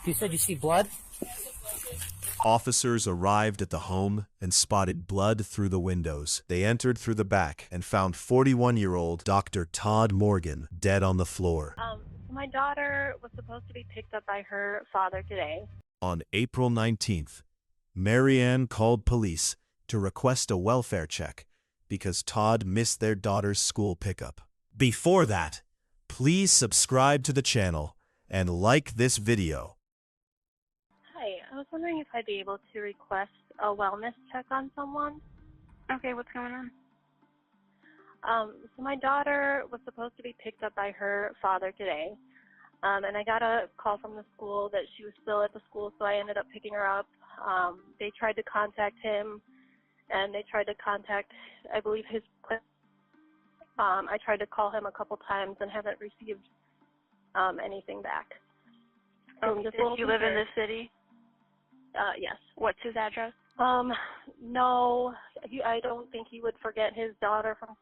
You said you see blood? Officers arrived at the home and spotted blood through the windows. They entered through the back and found 41-year-old Dr. Todd Morgan dead on the floor. My daughter was supposed to be picked up by her father today. On April 19th, Marianne called police to request a welfare check because Todd missed their daughter's school pickup. Before that, please subscribe to the channel and like this video. Hi, I was wondering if I'd be able to request a wellness check on someone. Okay, what's going on? So my daughter was supposed to be picked up by her father today, and I got a call from the school that she was still at the school, so I ended up picking her up. They tried to contact him, and they tried to contact, I believe, his clinic. I tried to call him a couple times and haven't received anything back. Oh, does he live in this city? Yes. What's his address? No, I don't think he would forget his daughter from...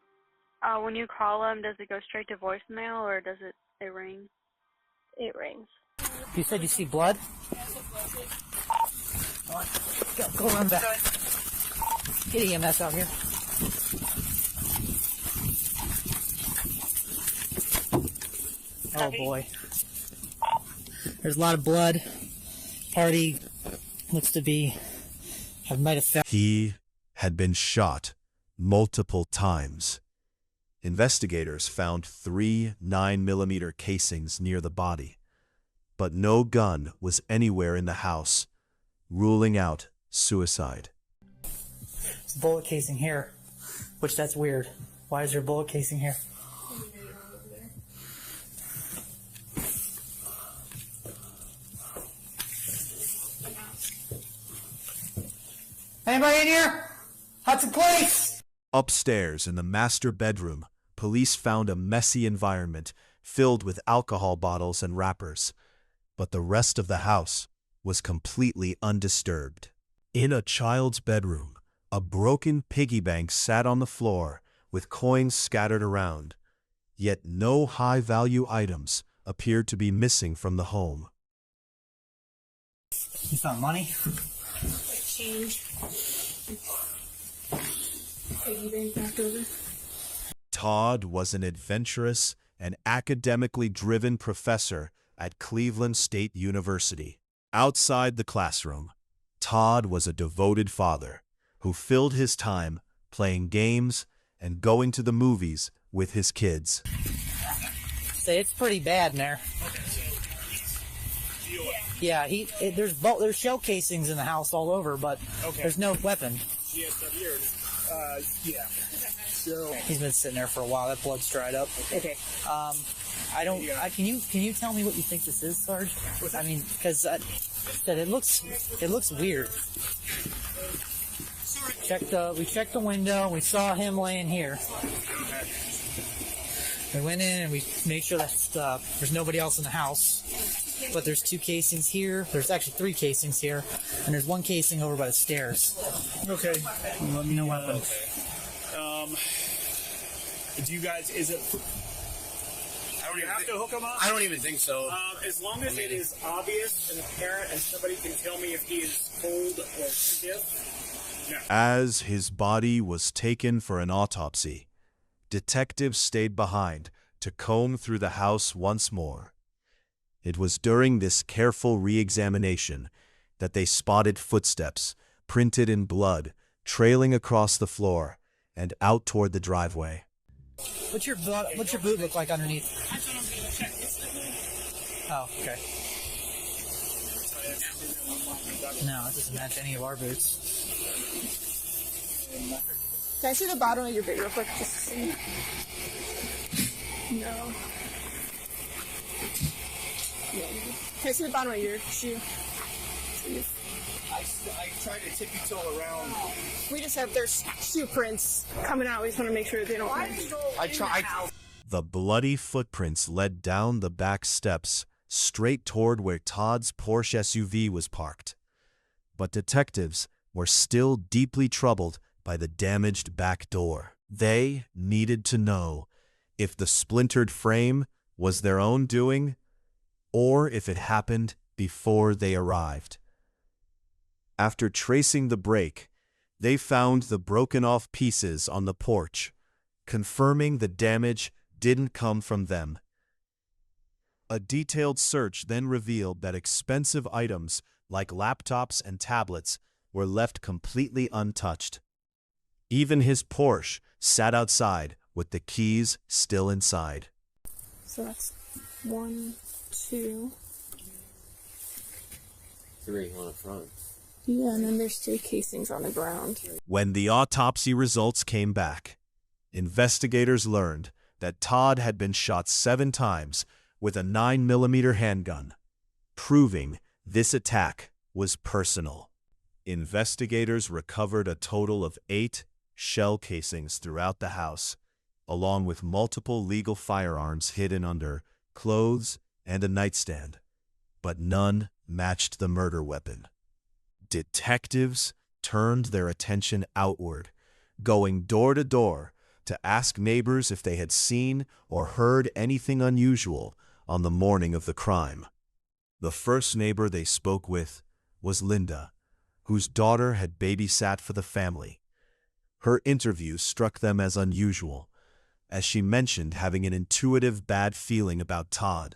When you call him, does it go straight to voicemail or does it ring? It rings. You said you see blood? Go run back. Get EMS out here. Oh boy. There's a lot of blood. Party looks to be... might have fell. He had been shot multiple times. Investigators found 3 9mm casings near the body, but no gun was anywhere in the house, ruling out suicide. There's a bullet casing here, which that's weird. Why is there a bullet casing here? Anybody in here? Hudson, please! Upstairs in the master bedroom, police found a messy environment filled with alcohol bottles and wrappers, but the rest of the house was completely undisturbed. In a child's bedroom, a broken piggy bank sat on the floor with coins scattered around, yet no high-value items appeared to be missing from the home. You found money? Change. Piggy bank back over. Todd was an adventurous and academically driven professor at Cleveland State University. Outside the classroom, Todd was a devoted father who filled his time playing games and going to the movies with his kids. Say it's pretty bad in there. Yeah, there's shell casings in the house all over, but there's no weapon. Yeah. So He's been sitting there for a while. That blood's dried up. Okay. Can you tell me what you think this is, Sarge? I mean, because it looks weird. We checked the window. We saw him laying here. We went in and we made sure that there's nobody else in the house. But there's 2 casings here. There's actually 3 casings here, and there's 1 casing over by the stairs. okay. Let me know what. Do you guys? Is it? Do you have to hook them up? I don't even think so. As long as it is obvious and apparent, and somebody can tell me if he is cold or stiff. No. As his body was taken for an autopsy, detectives stayed behind to comb through the house once more. It was during this careful re-examination that they spotted footsteps, printed in blood, trailing across the floor and out toward the driveway. What's your boot look like underneath? Oh, okay. No, it doesn't match any of our boots. Can I see the bottom of your boot real quick? Just to see. No. Can I see the bottom of your shoe? I try to tippy-toe around. We just have their shoe prints coming out. We just want to make sure they don't. The bloody footprints led down the back steps, straight toward where Todd's Porsche SUV was parked. But detectives were still deeply troubled by the damaged back door. They needed to know if the splintered frame was their own doing, or if it happened before they arrived. After tracing the break, they found the broken-off pieces on the porch, confirming the damage didn't come from them. A detailed search then revealed that expensive items like laptops and tablets were left completely untouched. Even his Porsche sat outside with the keys still inside. So that's 1, 2, 3 on the front. Yeah, and then there's 3 casings on the ground. When the autopsy results came back, investigators learned that Todd had been shot 7 times with a 9mm handgun, proving this attack was personal. Investigators recovered a total of 8 shell casings throughout the house, along with multiple legal firearms hidden under clothes and a nightstand, but none matched the murder weapon. Detectives turned their attention outward, going door to door to ask neighbors if they had seen or heard anything unusual on the morning of the crime. The first neighbor they spoke with was Linda, whose daughter had babysat for the family. Her interview struck them as unusual, as she mentioned having an intuitive bad feeling about Todd,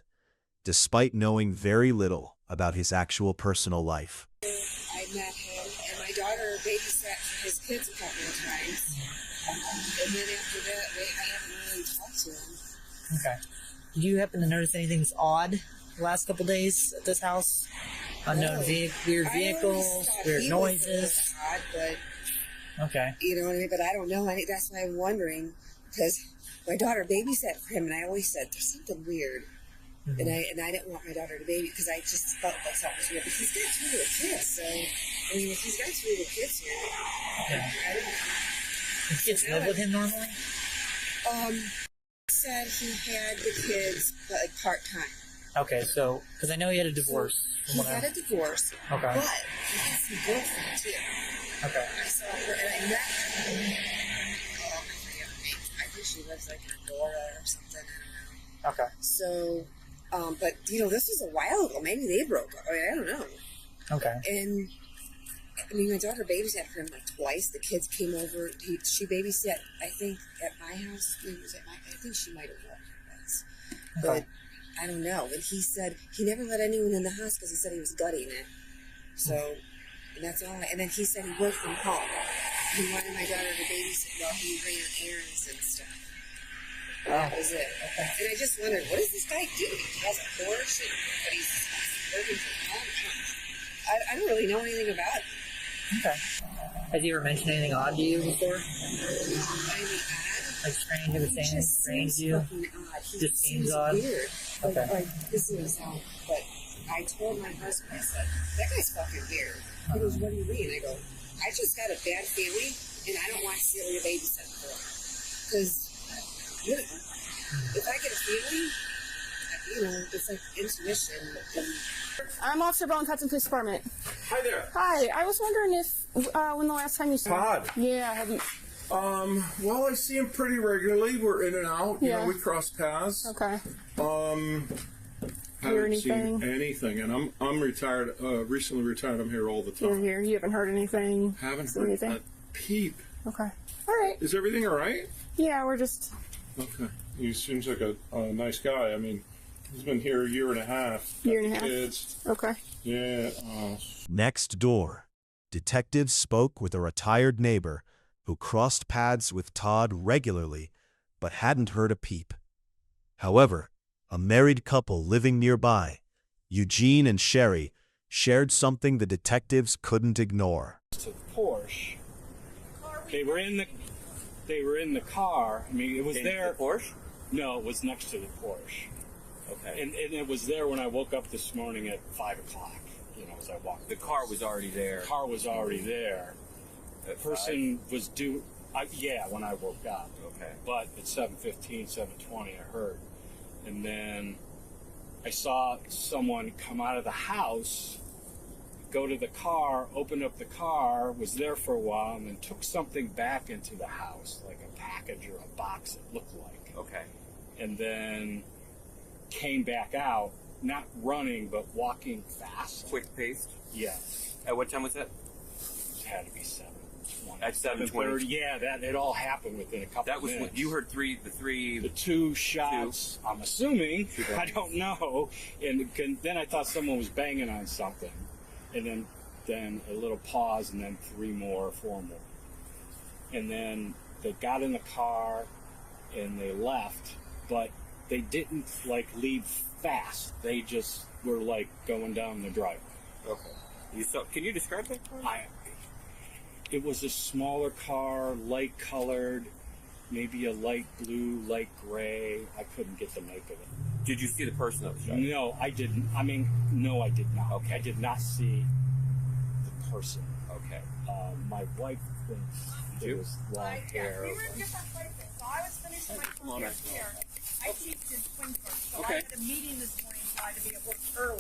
despite knowing very little about his actual personal life. I met him, and my daughter babysat his kids a couple of times. And then after that, I haven't really talked to him. Okay. Did you happen to notice anything's odd the last couple days at this house? Unknown weird vehicles, weird noises? Odd, but, okay. You know what I mean? But I don't know. That's why I'm wondering, because my daughter babysat for him, and I always said, there's something weird. Mm-hmm. And I didn't want my daughter to baby because I just felt like something was weird. But he's got 2 little kids, so I mean, if he's got 2 little kids here, I don't know. The kids live with him normally? He said he had the kids, but like part-time. Okay, so, because I know he had a divorce. He had a divorce, okay. But he had some girlfriend too. Okay. I saw her and I met her. Oh, I forget her name. I think she lives like in Aurora or something, I don't know. Okay. So, but you know, this was a while ago. Maybe they broke up. I don't know. Okay. And I mean, my daughter babysat for him like twice. The kids came over. She babysat, I think, at my house. Maybe it was at I think she might have walked once. Okay. But I don't know. And he said he never let anyone in the house because he said he was gutting it. So, and that's all. And then he said he worked from home. He wanted my daughter to babysit while he ran errands and stuff. And that was it. Okay. And I just wondered, what does this guy do? He has a Porsche, but he's working from home. I don't really know anything about it. Okay. Has he ever mentioned anything odd to you before? Anything odd? Like strange, he was saying anything strange to you? He just seems odd? Weird. Okay. Like, this is sound, but I told my husband, I said, that guy's fucking weird. He goes, what do you mean? I go, I just got a bad feeling, and I don't want to see your babysit for him. Because, you know, if I get a feeling, you know, it's like intuition. I'm Officer Bowen, Hudson Police Department. Hi there. Hi, I was wondering if, when the last time you saw Todd. Yeah, have you... Well, I see him pretty regularly. We're in and out. You Yeah. know, we cross paths. Okay. Haven't anything? seen anything, and I'm retired. Recently retired. I'm here all the You're time. here. You haven't heard anything? Haven't seen heard anything? a peep. Okay. All right. Is everything all right? Yeah, we're just... Okay. He seems like a nice guy. I mean, he's been here a year and a half. Year and a half. Kids. Okay. Yeah. Next door, detectives spoke with a retired neighbor who crossed paths with Todd regularly but hadn't heard a peep. However, a married couple living nearby, Eugene and Sherry, shared something the detectives couldn't ignore. To the Porsche. They were in the car. I mean, it was there. The Porsche? No, it was next to the Porsche. Okay. And it was there when I woke up this morning at 5 o'clock. You know, as I walked. The car was already there. The car was already there. The person was due. Yeah, when I woke up. Okay. But at 7:15, 7:20, I heard, and then I saw someone come out of the house, go to the car, open up the car, was there for a while, and then took something back into the house, like a package or a box, it looked like. Okay. And then came back out not running, but walking fast. Quick paced? Yes. At what time was that? It had to be 7:20. At 7:20. Yeah, that it all happened within a couple That was minutes. when you heard the two shots. I'm assuming. I don't know. And then I thought someone was banging on something, and then a little pause, and then 4 more. And then they got in the car and they left, but they didn't like leave fast. They just were like going down the driveway. Okay. Can you describe that car? It was a smaller car, light colored, maybe a light blue, light gray. I couldn't get the make of it. Did you see the person that was driving? No, I didn't. No, I did not. Okay. I did not see the person. Okay. My wife thinks it was long hair. We were in different places, so I was finishing my career here. I teach in Twinburg, so I had a meeting this morning, so I had to be at work early.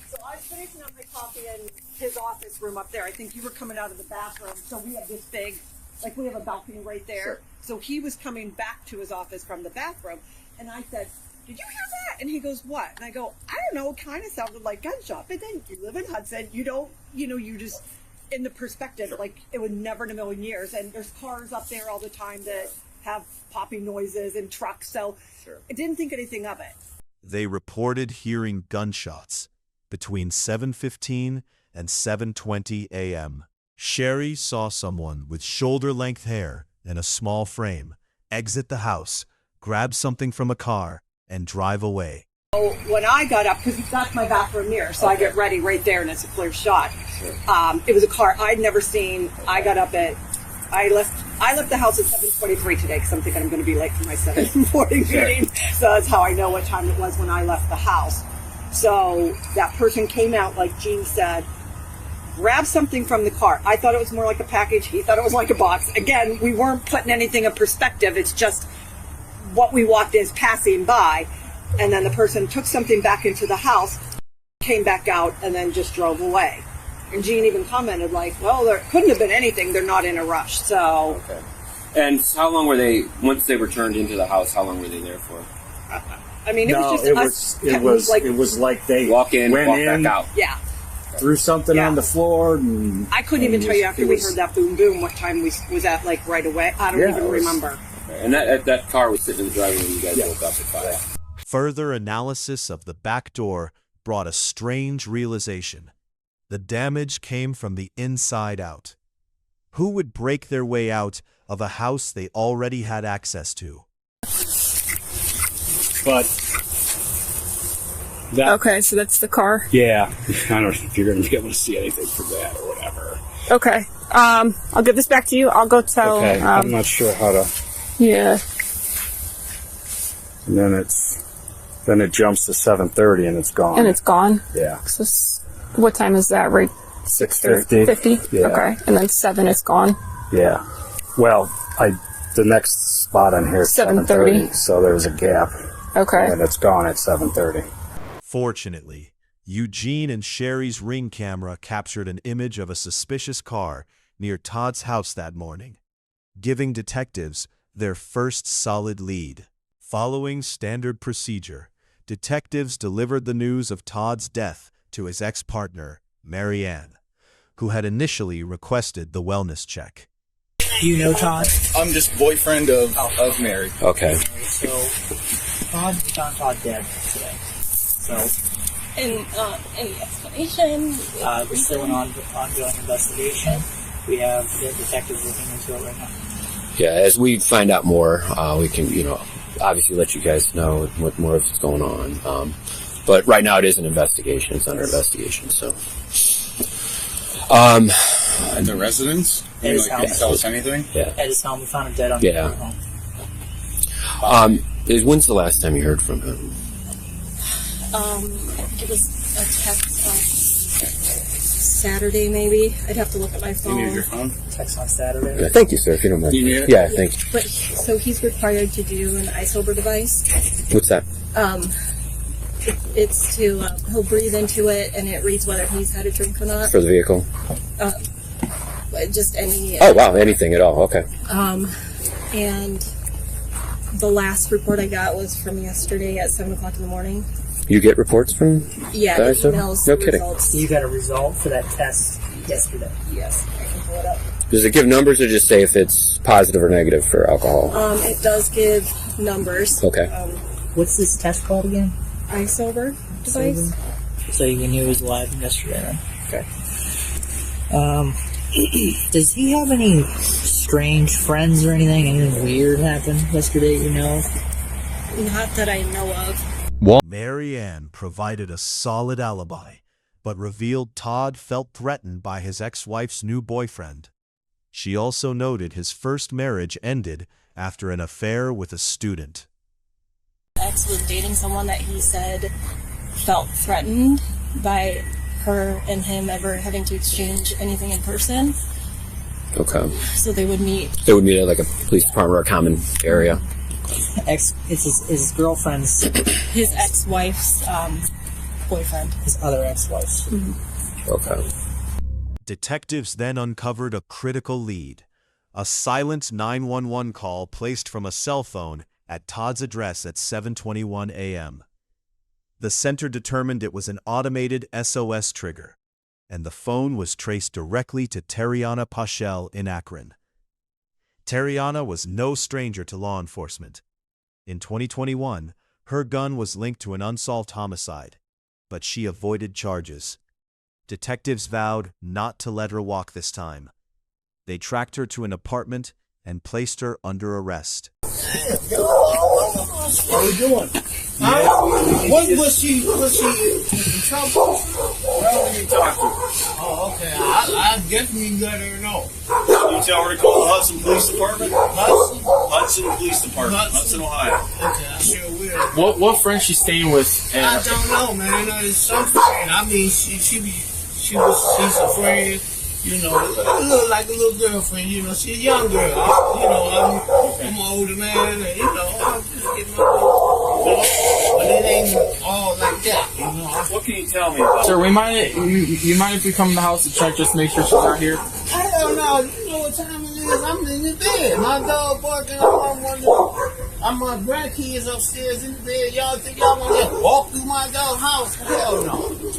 So I was finishing up my coffee in his office room up there. I think you were coming out of the bathroom, so we have this big, like we have a balcony right there. Sure. So he was coming back to his office from the bathroom, and I said, "Did you hear that?" And he goes, "What?" And I go, "I don't know, it kind of sounded like gunshot." But then you live in Hudson, you don't, you just, in the perspective, like it would never in a million years. And there's cars up there all the time that have popping noises and trucks, so I didn't think anything of it. They reported hearing gunshots between 7:15 and 7:20 a.m. Sherry saw someone with shoulder-length hair and a small frame exit the house, grab something from a car, and drive away. So when I got up, because that's my bathroom mirror, so I get ready right there and it's a clear shot. It was a car I'd never seen. I got up I left the house at 7:23 today because I'm thinking I'm going to be late for my 7:40 meeting. So that's how I know what time it was when I left the house. So that person came out, like Gene said, grabbed something from the car. I thought it was more like a package. He thought it was like a box. Again, we weren't putting anything in perspective. It's just what we walked as passing by. And then the person took something back into the house, came back out, and then just drove away. And Gene even commented like, well, there couldn't have been anything. They're not in a rush. So. Okay. And how long were they, once they returned into the house, how long were they there for? I mean, it was just it was like they walk in, went walk in, back out. Yeah. threw something on the floor. And I couldn't even tell you after we heard that boom boom what time we was at, like right away. I don't even remember. Okay. And that car was sitting in the driveway when you guys woke up at 5. Further analysis of the back door brought a strange realization. The damage came from the inside out. Who would break their way out of a house they already had access to? But okay, so that's the car. Yeah, I don't know if you're going to be able to see anything from that or whatever. Okay, I'll give this back to you. I'll go tell. Okay, I'm not sure how to. Yeah. And then it jumps to 7:30 and it's gone. And it's gone. Yeah. So what time is that? Right. 6:50. 50. Yeah. Okay, and then 7. It's gone. Yeah. Well, the next spot on here is 7:30, so there's a gap. Okay. And it's gone at 7:30. Fortunately, Eugene and Sherry's Ring camera captured an image of a suspicious car near Todd's house that morning, giving detectives their first solid lead. Following standard procedure, detectives delivered the news of Todd's death to his ex-partner, Marianne, who had initially requested the wellness check. Do you know Todd? I'm just boyfriend of Mary. Okay. So, Todd found Todd dead today. So, any explanation? we're still in ongoing investigation. We have the detectives looking into it right now. Yeah, as we find out more, we can, obviously let you guys know what more is going on. But right now it is an investigation. It's under investigation, so. At the residence? Can you tell us anything? Yeah. At his home, we found him dead on his home. When's the last time you heard from him? It was a text on Saturday, maybe. I'd have to look at my phone. You need your phone? Text on Saturday. Yeah, thank you, sir, if you don't mind. You need it? Yeah, thank you. But so he's required to do an iSober device. What's that? It's to he'll breathe into it and it reads whether he's had a drink or not. For the vehicle? Just any. Oh wow, anything at all? Okay. And the last report I got was from yesterday at 7:00 in the morning. You get reports from Yeah, guys? emails. No kidding. Results. You got a result for that test yesterday. Yes, I can pull it up. Does it give numbers or just say if it's positive or negative for alcohol? It does give numbers. Okay. What's this test called again? iSober device. So you knew it was live yesterday, then? Okay. Does he have any strange friends or anything? Anything weird happened yesterday, you know? Not that I know of. Mary Ann provided a solid alibi, but revealed Todd felt threatened by his ex-wife's new boyfriend. She also noted his first marriage ended after an affair with a student. Ex was dating someone that he said felt threatened by her and him ever having to exchange anything in person. Okay. So they would meet. They would meet at like a police department or a common area. It's his girlfriend's... His ex-wife's boyfriend. His other ex-wife's. Mm-hmm. Okay. Detectives then uncovered a critical lead. A silent 911 call placed from a cell phone at Todd's address at 7:21 a.m. The center determined it was an automated SOS trigger, and the phone was traced directly to Teriana Pashelle in Akron. Teriana was no stranger to law enforcement. In 2021, her gun was linked to an unsolved homicide, but she avoided charges. Detectives vowed not to let her walk this time. They tracked her to an apartment and placed her under arrest. What are we doing? Was she in trouble? Well, you talk to her. Oh, okay. I definitely let her know. You tell her to call the Hudson Police Department? Hudson? Hudson Police Department, Hudson, Ohio. Okay, I sure will. What friend she's staying with? I don't know, man. It's some friend. I mean, she's a friend. You know, look like a little girlfriend. You know, she's a young girl. You know, I'm an older man, and you know, I'm just getting my little, but it ain't all like that. You know. What can you tell me about? Sir, you mind if we come in the house to check just to make sure she's not here? Hell no, you know what time it is. I'm in the bed. My dog barking. I'm my grandkids upstairs in the bed. Y'all think y'all want to walk through my dog's house? Hell no.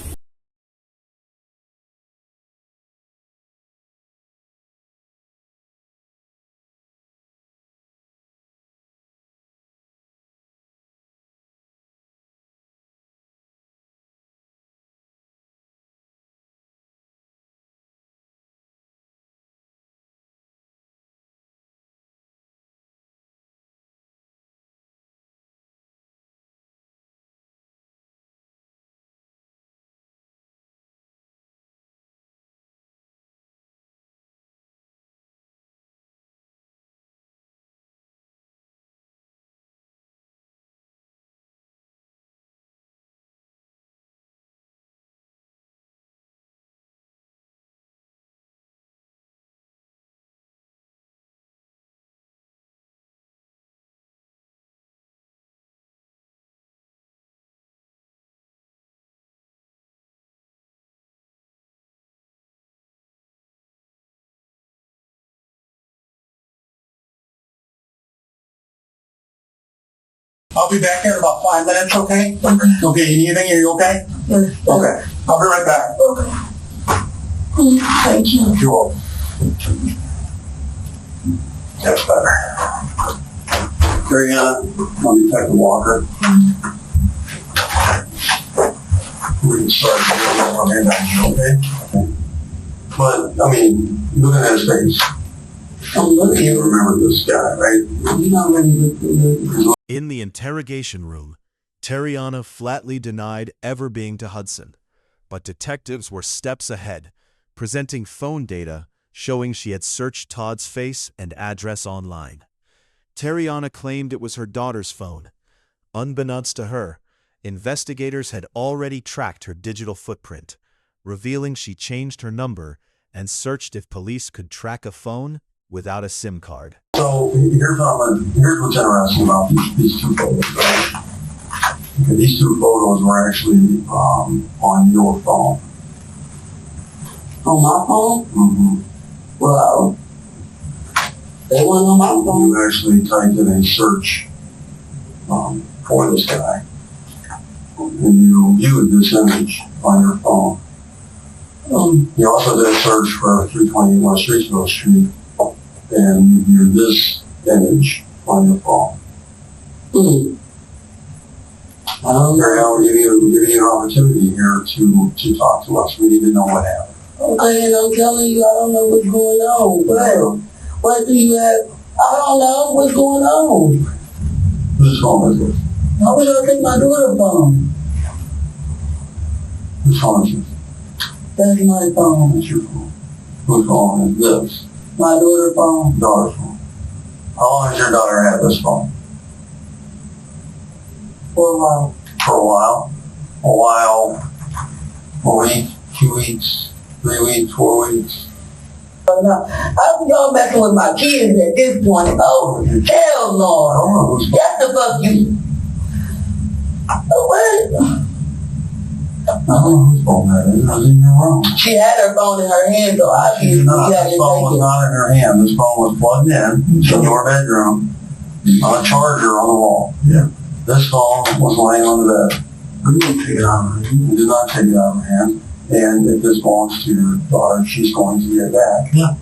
I'll be back there in about 5 minutes, okay? Okay, anything? Are you okay? Okay. I'll be right back. Okay. Thank you. You're welcome. That's better. Teriana, I'm Detective Walker. We can start the video, okay? But, I mean, looking at his face, you remember this guy, right? In the interrogation room, Teriana flatly denied ever being to Hudson, but detectives were steps ahead, presenting phone data showing she had searched Todd's face and address online. Teriana claimed it was her daughter's phone. Unbeknownst to her, investigators had already tracked her digital footprint, revealing she changed her number and searched if police could track a phone without a SIM card. So here's what's interesting about these two photos. Right? Okay, these two photos were actually on your phone. On my phone? Mm-hmm. Well, they weren't on my phone. You actually typed in a search for this guy. And and you viewed this image on your phone. You also did a search for 320 West Streetsville Street, and you viewed this image on your phone. Teriana, we're giving you an opportunity here to talk to us. We need to know what happened. Okay, and I'm telling you, I don't know what's going on. What do you have? I don't know what's going on. Whose phone is this? How was I take my daughter's phone? Whose phone is this? That's my phone. That's your phone. Whose phone is this? My daughter's phone. Daughter's phone. How long has your daughter had this phone? For a while. For a while? A while? A week? 2 weeks? 3 weeks? 4 weeks? No, I don't y'all messing with my kids at this point. Oh, hell no. That's the fuck you. What? I don't know whose phone that is. It was in your room. She had her phone in her hand, so She did not. This phone was not in her hand. This phone was plugged in your bedroom on a charger on the wall. Yeah. This phone was laying on the bed. You didn't take it out of her hand. You did not take it out of her hand. And if this belongs to your daughter, she's going to get it back. Yeah.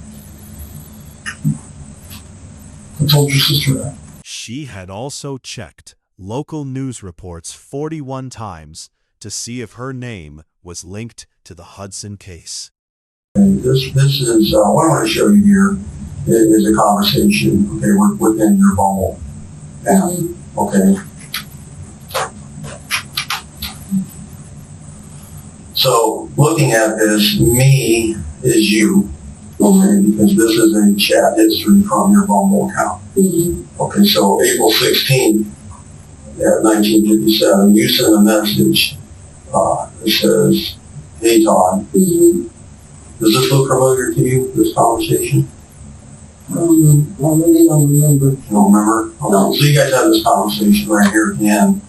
I told your sister that. She had also checked local news reports 41 times to see if her name was linked to the Hudson case. And this is, what I want to show you here is a conversation, okay, within your Bumble app, okay? So, looking at this, me is you, okay, because this is a chat history from your Bumble account. Okay, so April 16th at 1957, you sent a message. It says, "Hey Todd, does this look familiar to you, this conversation?" I really don't remember. You don't remember? Okay. No. So you guys had this conversation right here at the end.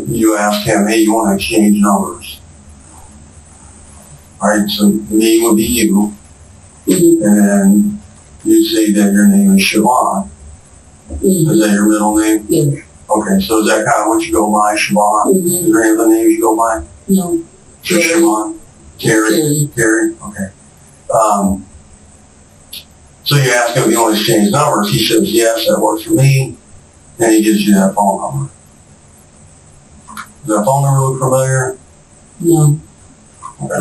You asked him, "Hey, you want to exchange numbers?" All right, so me would be you, and then you say that your name is Siobhan. Is that your middle name? Yes. Okay, so is that kind of what you go by, Siobhan? Is there any other names you go by? No. Just Siobhan? Terry? Okay. So you ask him if you want to exchange numbers. He says, yes, that works for me. And he gives you that phone number. Does that phone number look familiar? No. Okay.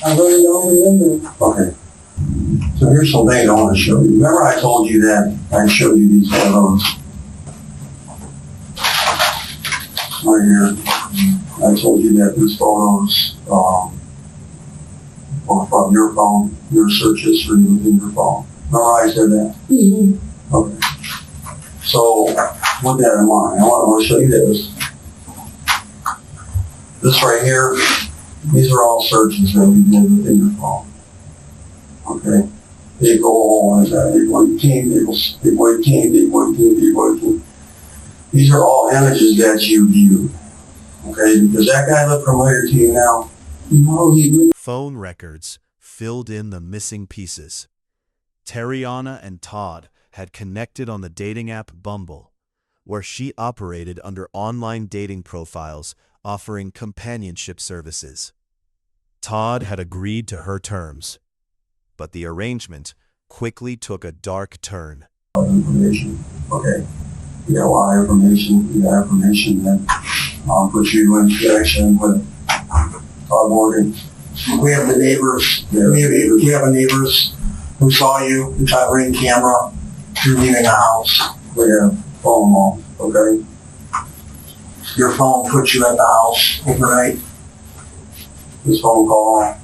I really don't remember. Okay. So here's some things I want to show you. Remember I told you that I showed you these photos right here. I told you that these photos are from your phone, your search history within your phone. Remember I said that? Okay. So with that in mind, I want to show you this. This right here, these are all searches that we did within your phone. Okay. April 18, April 18, April 18, April 18. These are all images that you viewed. Okay, does that guy look familiar to you now? No, he really. Phone records filled in the missing pieces. Teriana and Todd had connected on the dating app Bumble, where she operated under online dating profiles offering companionship services. Todd had agreed to her terms, but the arrangement quickly took a dark turn. Information. Okay. You got a lot of information. You got information that puts you in connection with Todd Morgan. We have the neighbors. We have a neighbors who saw you, who tried to ring camera. You're leaving a house. We have phone call. Okay. Your phone puts you at the house overnight. This phone call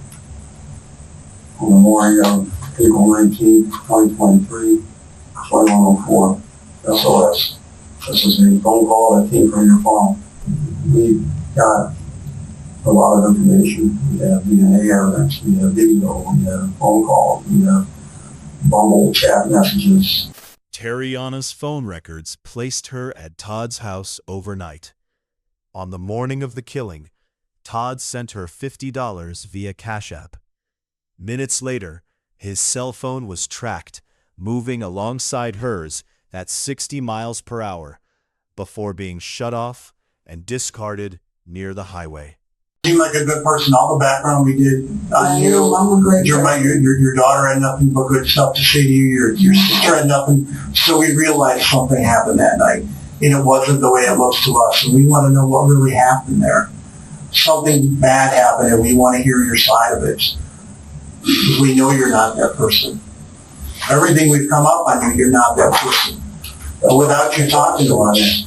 on the morning of April 19, 2023, 2104, SOS. This is a phone call that came from your phone. We got a lot of information. We have DNA evidence, we have video, we have phone calls, we have Bumble chat messages. Teriana's phone records placed her at Todd's house overnight. On the morning of the killing, Todd sent her $50 via Cash App. Minutes later, his cell phone was tracked, moving alongside hers at 60 miles per hour, before being shut off and discarded near the highway. You seem like a good person. All the background we did on you, I'm a great your daughter had nothing but good stuff to say to you. Your sister had nothing. So we realized something happened that night, and it wasn't the way it looks to us. And we want to know what really happened there. Something bad happened, and we want to hear your side of it. We know you're not that person. Everything we've come up on you, you're not that person. But without you talking to us,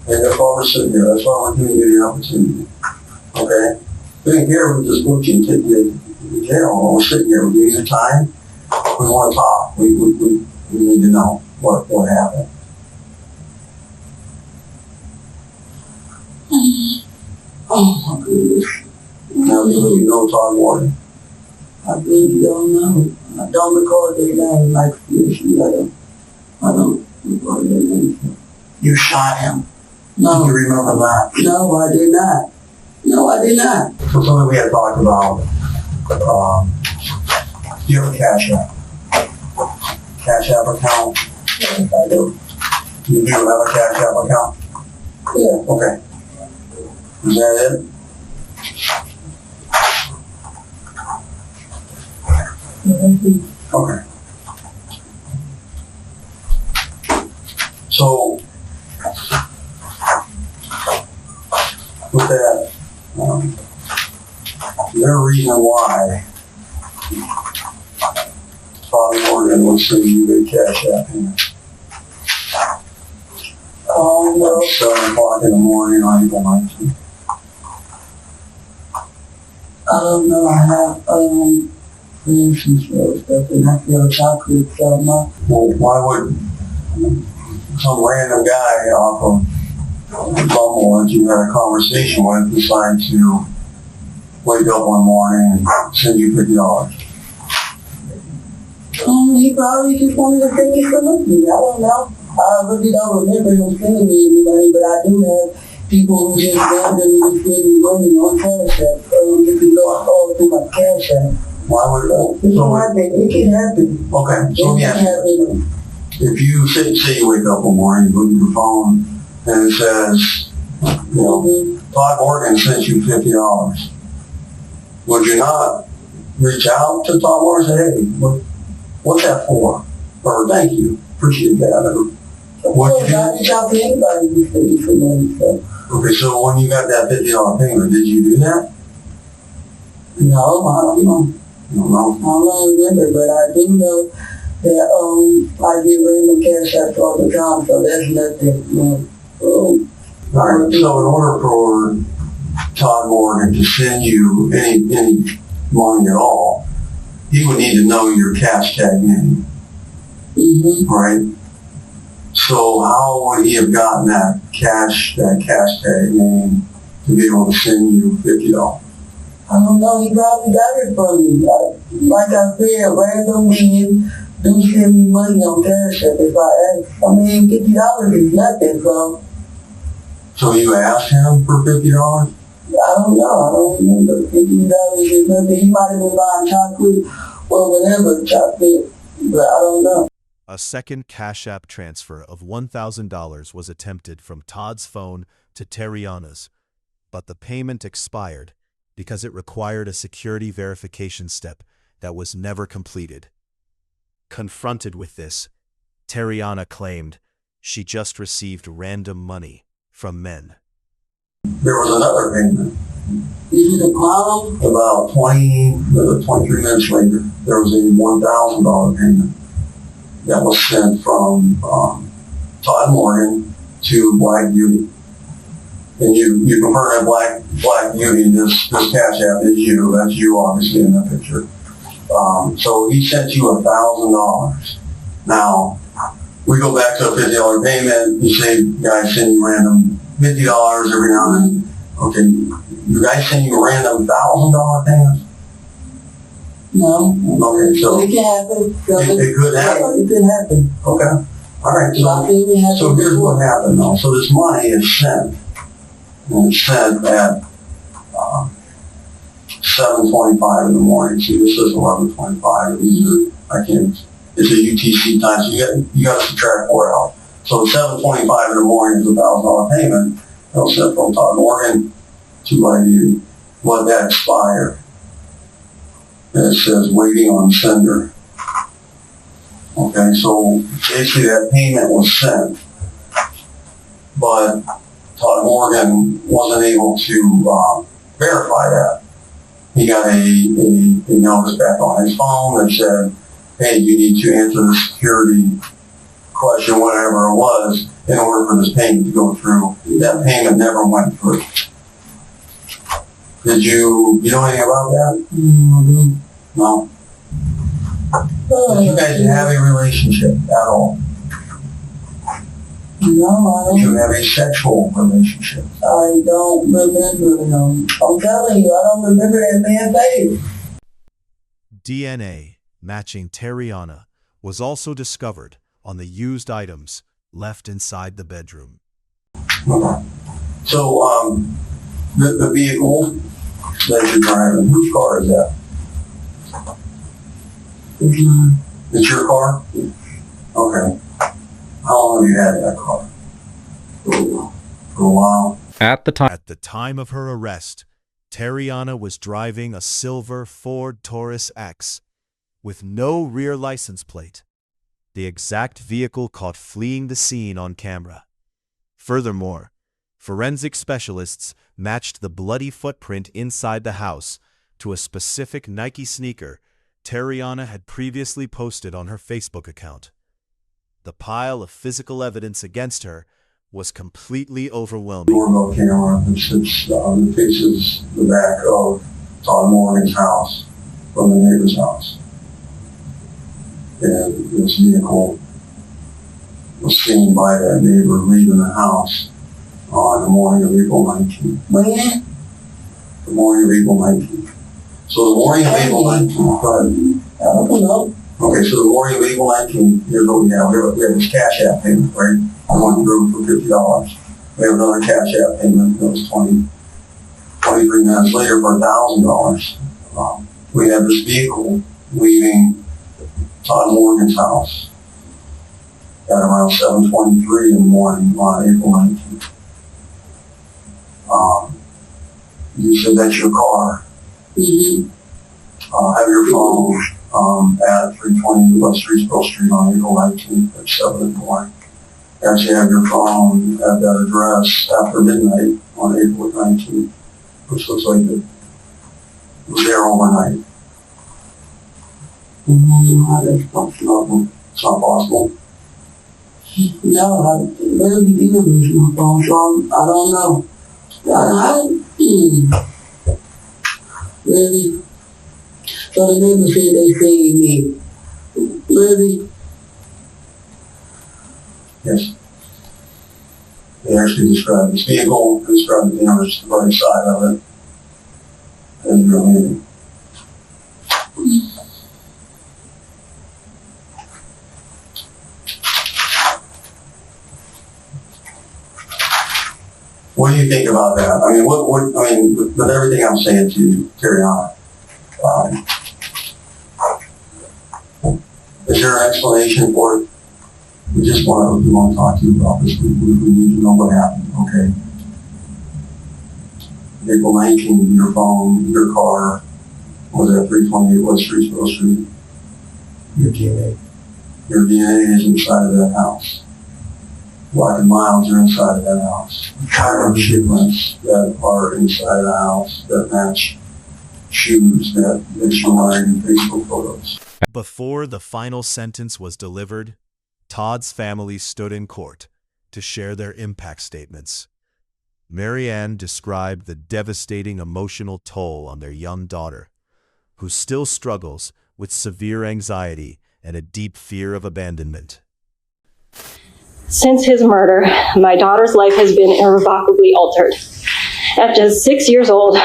and that's why we're sitting here. That's why we're giving you the opportunity. Okay? Sitting here, we just put you and take you to jail. When we're sitting here, we give you the time. We want to talk. We need to know what happened. Oh my goodness. Now you know Todd Morgan. I really don't know. I don't recall their name like seriously. I don't recall their name. You shot him. No. You remember that? No, I did not. No, I did not. So something we had talked about, do you have a Cash App? Cash App account? Yes, I do. You do have a Cash App account? Yeah. Okay. Is that it? Okay. So, with that, is there a reason why Todd Morgan would send you a Cash App payment? No. 7 o'clock in the morning on April 19th. I don't know. I have, for instance, stuff, and I feel chocolate so much. Well, why would some random guy off of Bumble that you had a conversation with decide to wake up one morning and send you $50? He probably just wanted to take it from me. I don't know. I really don't remember him sending me any money, but I do have people who just randomly send me money on Cash App. You can go through my Cash App. Why would it can happen. Okay, so let me ask you. If you say you wake up one morning, you look at your phone, and it says, Todd Morgan sent you $50. Would you not reach out to Todd Morgan and say, hey, what's that for? Or thank you, appreciate that. What did you reach out to anybody who sent me for money. So. Okay, so when you got that $50 payment, did you do that? No, I don't know. You don't know? I don't remember, but I do know that I get random Cash Apps all the time, so that's nothing. Alright, so in order for Todd Morgan to send you any money at all, he would need to know your cash tag name. Mm-hmm. Right? So how would he have gotten that cash tag name to be able to send you $50? I don't know. He probably got it from me. Like I said, random men do send me money on Cash App if I ask. I mean, $50 is nothing, so. So you asked him for $50? I don't know. I don't remember. $50 is nothing. He might have been buying chocolate or whatever chocolate, but I don't know. A second Cash App transfer of $1,000 was attempted from Todd's phone to Teriana's, but the payment expired because it required a security verification step that was never completed. Confronted with this, Teriana claimed she just received random money from men. There was another payment. Is it a problem? About 23 minutes later, there was a $1,000 payment that was sent from Todd Morgan to Black Beauty. And you confirm that Black Beauty, this Cash App is you. That's you, obviously, in that picture. So he sent you $1,000. Now, we go back to a $50 payment. You say, guys send you random $50 every now and then. Okay, you guys send you random $1,000 payments? No. Okay, so it can happen. It could happen? It can happen. Okay. All right, so here's what happened, though. So this money is sent. And it's sent at 7:25 in the morning. See, this is 11:25. I can't. It's a UTC time, so you got to subtract 4 out. So at 7:25 in the morning is a $1,000 payment. That was sent from Todd Morgan to my view. Let that expire. And it says waiting on sender. Okay, so basically that payment was sent, but Todd Morgan wasn't able to verify that. He got a notice back on his phone that said, hey, you need to answer the security question, whatever it was, in order for this payment to go through. That payment never went through. Did you know anything about that? No. Did you guys have a relationship at all? No, Did you have a sexual relationship? I don't remember him. I'm telling you, I don't remember that man's face. DNA matching Teriana was also discovered on the used items left inside the bedroom. Okay. So, the vehicle that you're driving, whose car is that? It's mine. It's your car? Okay. How long have you had that car? For a while. At the time of her arrest, Teriana was driving a silver Ford Taurus X with no rear license plate, the exact vehicle caught fleeing the scene on camera. Furthermore, forensic specialists matched the bloody footprint inside the house to a specific Nike sneaker Teriana had previously posted on her Facebook account. The pile of physical evidence against her was completely overwhelming. Doorbell camera that sits that faces the back of Todd Morgan's house from the neighbor's house. And this vehicle was seen by that neighbor leaving the house on the morning of April 19th. When? The morning of April 19th. So the morning of April 19th, I don't know. okay, so the morning of April 19th, here's what we have. We have this Cash App payment, right? I went through for $50. We have another Cash App payment that was 23 minutes later for $1,000. We have this vehicle leaving Todd Morgan's house at around 7:23 in the morning on April 19th. You said that's your car. Mm-hmm. Have your phone at 320 West Streetsboro Street on April 19th at 7 in the morning. Actually have your phone at that address after midnight on April 19th, which looks like it was there overnight. It's not possible. No, I really did lose my phone, so I don't know. Really? So the neighbor said they seen me. Really? Yes. They actually described this vehicle, described the damage to the right side of it as remaining. What do you think about that? I mean, with everything I'm saying to Teriana, is there an explanation for it? We just want to talk to you about this. We need to know what happened, okay? April 19th, your phone, your car was at 328 West Streetsboro Street. Your DNA. Your DNA is inside of that house. Black and miles are inside of that house. Tire shipments that are inside of the house that match shoes that you're wearing in Facebook photos. Before the final sentence was delivered, Todd's family stood in court to share their impact statements. Mary Ann described the devastating emotional toll on their young daughter, who still struggles with severe anxiety and a deep fear of abandonment. Since his murder, my daughter's life has been irrevocably altered. At just 6 years old,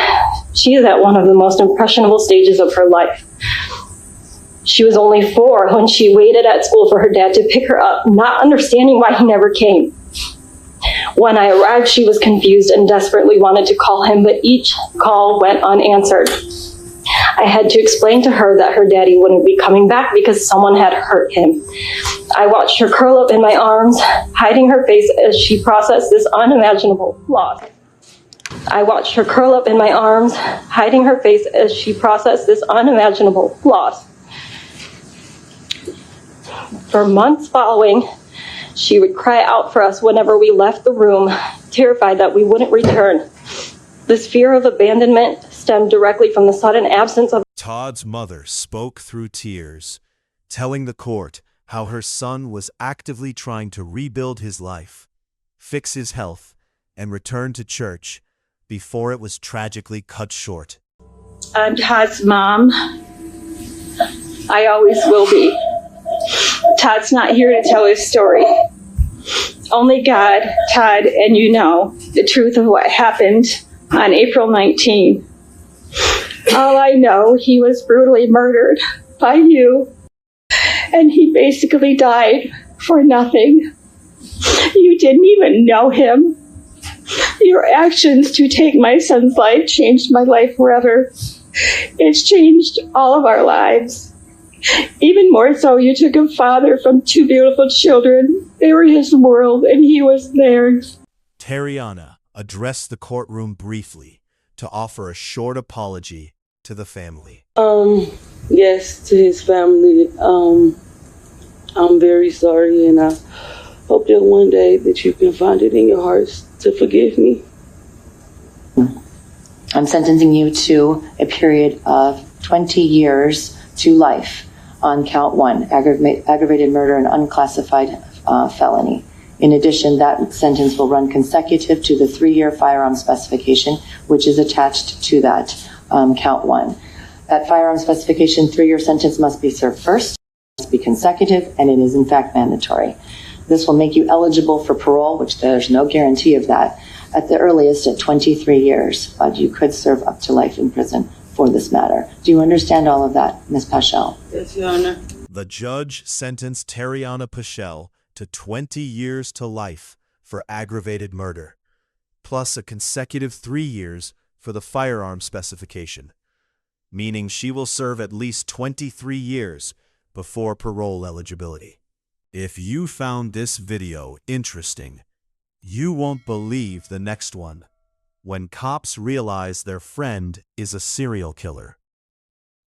she is at one of the most impressionable stages of her life. She was only 4 when she waited at school for her dad to pick her up, not understanding why he never came. When I arrived, she was confused and desperately wanted to call him, but each call went unanswered. I had to explain to her that her daddy wouldn't be coming back because someone had hurt him. I watched her curl up in my arms, hiding her face as she processed this unimaginable loss. I watched her curl up in my arms, hiding her face as she processed this unimaginable loss. For months following, she would cry out for us whenever we left the room, terrified that we wouldn't return. This fear of abandonment stemmed directly from the sudden absence of Todd's mother spoke through tears, telling the court how her son was actively trying to rebuild his life, fix his health, and return to church before it was tragically cut short. I'm Todd's mom. I always will be. Todd's not here to tell his story. Only God, Todd, and you know the truth of what happened on April 19. All I know, he was brutally murdered by you, and he basically died for nothing. You didn't even know him. Your actions to take my son's life changed my life forever. It's changed all of our lives. Even more so, you took a father from two beautiful children. They were his world, and he was theirs. Teriana addressed the courtroom briefly to offer a short apology to the family. Yes, to his family. I'm very sorry, and I hope that one day that you can find it in your hearts to forgive me. I'm sentencing you to a period of 20 years to life on count 1, aggravated murder and unclassified felony. In addition, that sentence will run consecutive to the 3-year firearm specification, which is attached to that count 1. That firearm specification 3-year sentence must be served first, must be consecutive, and it is in fact mandatory. This will make you eligible for parole, which there's no guarantee of that, at the earliest at 23 years, but you could serve up to life in prison for this matter. Do you understand all of that, Ms. Pashelle? Yes, Your Honor. The judge sentenced Teriana Pashelle to 20 years to life for aggravated murder, plus a consecutive 3 years for the firearm specification, meaning she will serve at least 23 years before parole eligibility. If you found this video interesting, you won't believe the next one. When cops realize their friend is a serial killer.